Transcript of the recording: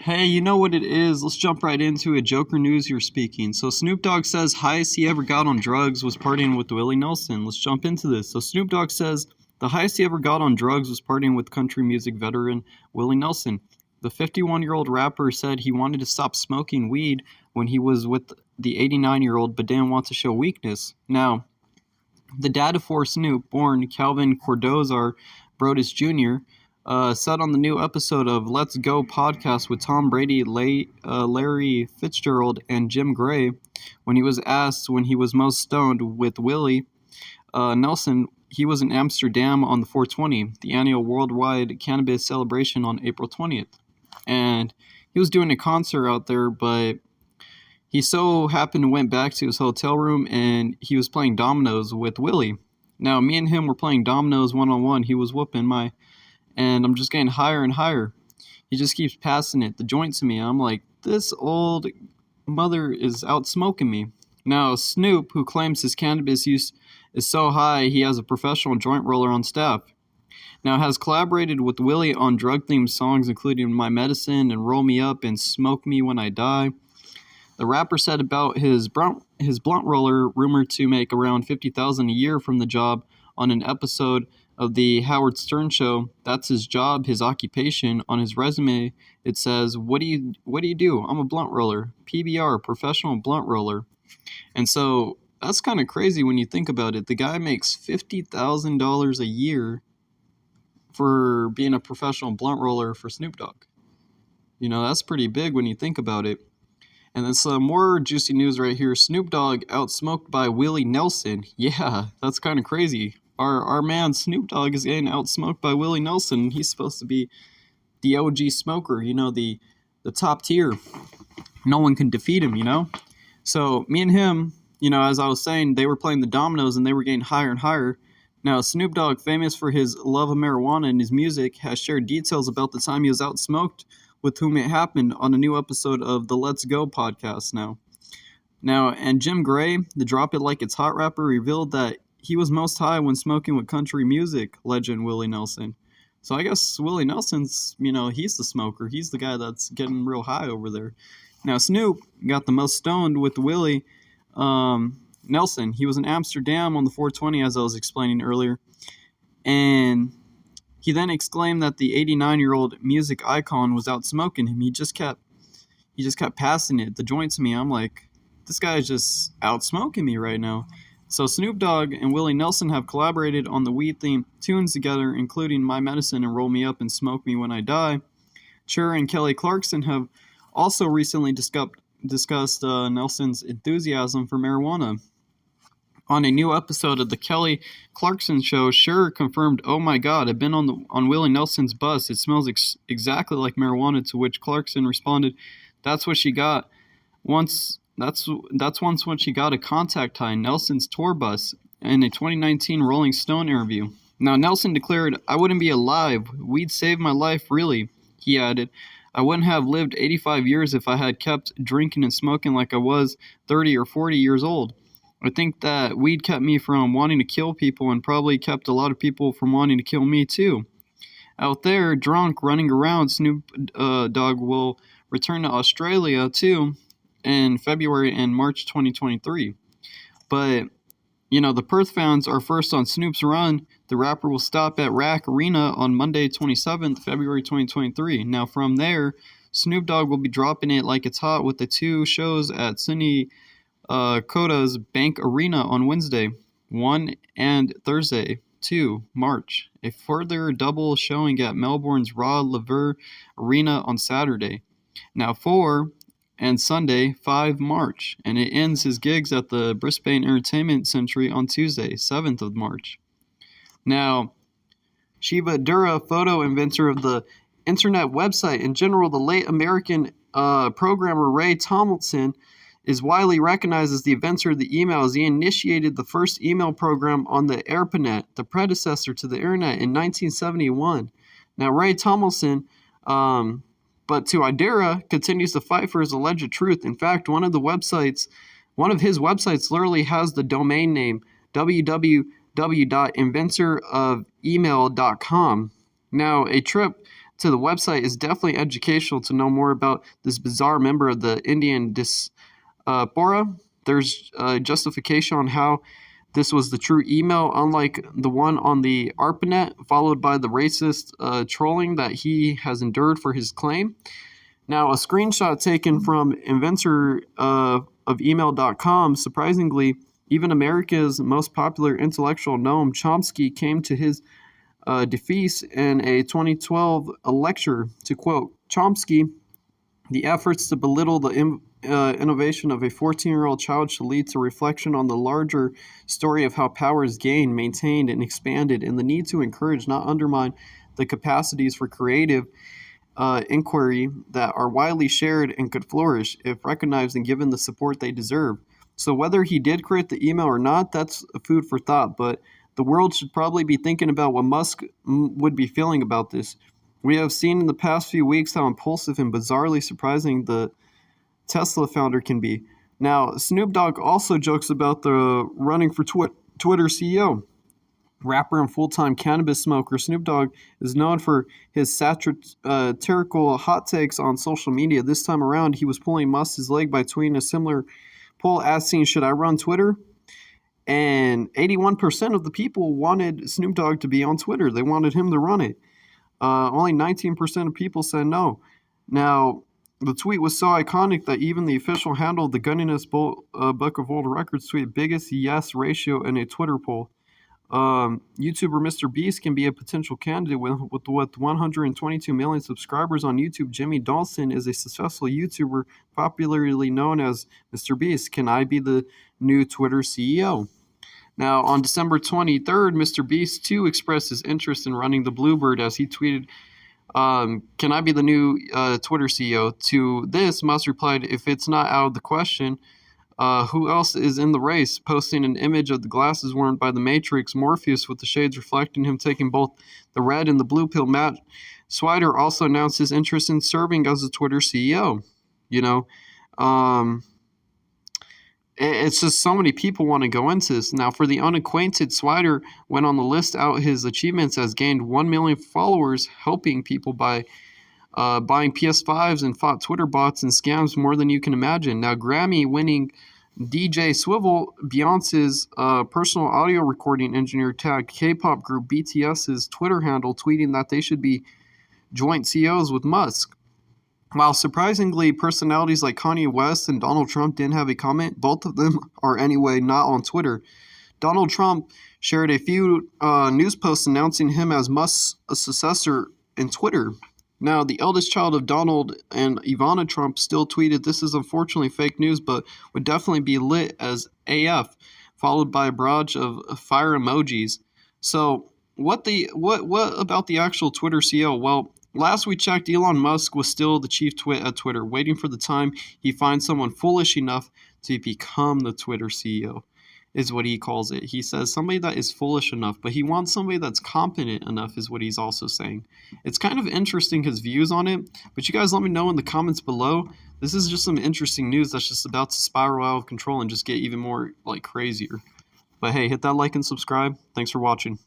Hey, you know what it is? Let's jump right into it. Joker News, you're speaking. So Snoop Dogg says highest he ever got on drugs was partying with Willie Nelson. Let's jump into this. So Snoop Dogg says the highest he ever got on drugs was partying with country music veteran Willie Nelson. The 51-year-old rapper said he wanted to stop smoking weed when he was with the 89-year-old but didn't want to show weakness. Now, the dad of four Snoop, born Calvin Cordozar Brodus Jr., said on the new episode of Let's Go podcast with Tom Brady, Larry Fitzgerald, and Jim Gray, when he was asked when he was most stoned with Willie Nelson, he was in Amsterdam on the 420, the annual worldwide cannabis celebration on April 20th. And he was doing a concert out there, but he so happened to went back to his hotel room and he was playing dominoes with Willie. Now, me and him were playing dominoes one-on-one. He was whooping my... And I'm just getting higher and higher. He just keeps passing the joint to me. I'm like, this old mother is out smoking me. Now, Snoop, who claims his cannabis use is so high he has a professional joint roller on staff, now has collaborated with Willie on drug-themed songs including My Medicine and Roll Me Up and Smoke Me When I Die. The rapper said about his blunt roller, rumored to make around $50,000 a year from the job, on an episode of the Howard Stern show. That's his job, his occupation. On his resume, it says, what do you do? I'm a blunt roller. PBR, professional blunt roller. And so that's kind of crazy when you think about it. The guy makes $50,000 a year for being a professional blunt roller for Snoop Dogg. You know, that's pretty big when you think about it. And then some more juicy news right here. Snoop Dogg outsmoked by Willie Nelson. Yeah, that's kind of crazy. Our man Snoop Dogg is getting outsmoked by Willie Nelson. He's supposed to be the OG smoker, you know, the top tier. No one can defeat him, you know? So me and him, you know, as I was saying, they were playing the dominoes and they were getting higher and higher. Now, Snoop Dogg, famous for his love of marijuana and his music, has shared details about the time he was outsmoked with whom it happened on a new episode of the Let's Go podcast Now, and Jim Gray, the Drop It Like It's Hot rapper, revealed that he was most high when smoking with country music legend Willie Nelson. So I guess Willie Nelson's, you know, he's the smoker. He's the guy that's getting real high over there. Now, Snoop got the most stoned with Willie Nelson. He was in Amsterdam on the 420, as I was explaining earlier. And he then exclaimed that the 89-year-old music icon was out smoking him. He just kept passing the joint to me. I'm like, this guy is just out smoking me right now. So Snoop Dogg and Willie Nelson have collaborated on the weed-themed tunes together, including My Medicine and Roll Me Up and Smoke Me When I Die. Cher and Kelly Clarkson have also recently discussed Nelson's enthusiasm for marijuana. On a new episode of the Kelly Clarkson Show, Cher confirmed, "Oh my God, I've been on Willie Nelson's bus. It smells exactly like marijuana." To which Clarkson responded, "That's what she got once. That's once when she got a contact high, Nelson's tour bus," in a 2019 Rolling Stone interview. Now, Nelson declared, "I wouldn't be alive. Weed saved my life, really." He added, "I wouldn't have lived 85 years if I had kept drinking and smoking like I was 30 or 40 years old. I think that weed kept me from wanting to kill people and probably kept a lot of people from wanting to kill me too." Out there, drunk, running around, Snoop Dogg will return to Australia too in February and March 2023. But, you know, the Perth fans are first on Snoop's run. The rapper will stop at RAC Arena on Monday 27th, February 2023. Now, from there, Snoop Dogg will be dropping it like it's hot with the two shows at Sunny Coda's Bank Arena on Wednesday 1 and Thursday 2 March. A further double showing at Melbourne's Rod Laver Arena on Saturday. Now 4 and Sunday 5 March. And it ends his gigs at the Brisbane Entertainment Centre on Tuesday 7th of March. Now, Shiva Dura, photo inventor of the internet website, in general, the late American programmer Ray Tomlinson is widely recognized as the inventor of the email, as he initiated the first email program on the ARPANET, the predecessor to the Internet, in 1971. Now, Ray Tomlinson, but to Idera, continues to fight for his alleged truth. In fact, one of his websites literally has the domain name www.inventorofemail.com. Now, a trip to the website is definitely educational to know more about this bizarre member of the Indian diaspora. There's justification on how this was the true email, unlike the one on the ARPANET, followed by the racist trolling that he has endured for his claim. Now, a screenshot taken from inventor of email.com, surprisingly, even America's most popular intellectual Noam Chomsky came to his defeat in a 2012 lecture to quote Chomsky, the efforts to belittle the innovation of a 14-year-old child should lead to reflection on the larger story of how power is gained, maintained, and expanded, and the need to encourage, not undermine, the capacities for creative inquiry that are widely shared and could flourish if recognized and given the support they deserve. So whether he did create the email or not, that's food for thought, but the world should probably be thinking about what Musk would be feeling about this. We have seen in the past few weeks how impulsive and bizarrely surprising the Tesla founder can be. Now, Snoop Dogg also jokes about the running for Twitter CEO. Rapper and full-time cannabis smoker Snoop Dogg is known for his satirical hot takes on social media. This time around, he was pulling Musk's leg by tweeting a similar poll asking, "Should I run Twitter?" And 81% of the people wanted Snoop Dogg to be on Twitter. They wanted him to run it. Only 19% of people said no. Now, the tweet was so iconic that even the official handle of the Guinness Book of World Records tweeted biggest yes ratio in a Twitter poll. YouTuber Mr. Beast can be a potential candidate with 122 million subscribers on YouTube. Jimmy Dawson is a successful YouTuber popularly known as Mr. Beast. Can I be the new Twitter CEO? Now, on December 23rd, Mr. Beast too expressed his interest in running the Bluebird as he tweeted, "Can I be the new Twitter CEO?" To this, Musk replied, "If it's not out of the question, who else is in the race?" Posting an image of the glasses worn by the Matrix Morpheus with the shades reflecting him taking both the red and the blue pill. Matt Swider also announced his interest in serving as the Twitter CEO. You know, it's just so many people want to go into this. Now, for the unacquainted, Swider went on the list out his achievements as gained 1 million followers, helping people by buying PS5s and fought Twitter bots and scams more than you can imagine. Now, Grammy-winning DJ Swivel, Beyonce's personal audio recording engineer, tagged K-pop group BTS's Twitter handle, tweeting that they should be joint CEOs with Musk. While surprisingly, personalities like Kanye West and Donald Trump didn't have a comment, both of them are anyway not on Twitter. Donald Trump shared a few news posts announcing him as Musk's successor in Twitter. Now, the eldest child of Donald and Ivana Trump still tweeted, "This is unfortunately fake news, but would definitely be lit as AF," followed by a barrage of fire emojis. So, what about the actual Twitter CEO? Well, last we checked, Elon Musk was still the chief at Twitter, waiting for the time he finds someone foolish enough to become the Twitter CEO, is what he calls it. He says somebody that is foolish enough, but he wants somebody that's competent enough is what he's also saying. It's kind of interesting, his views on it, but you guys let me know in the comments below. This is just some interesting news that's just about to spiral out of control and just get even more, crazier. But hey, hit that like and subscribe. Thanks for watching.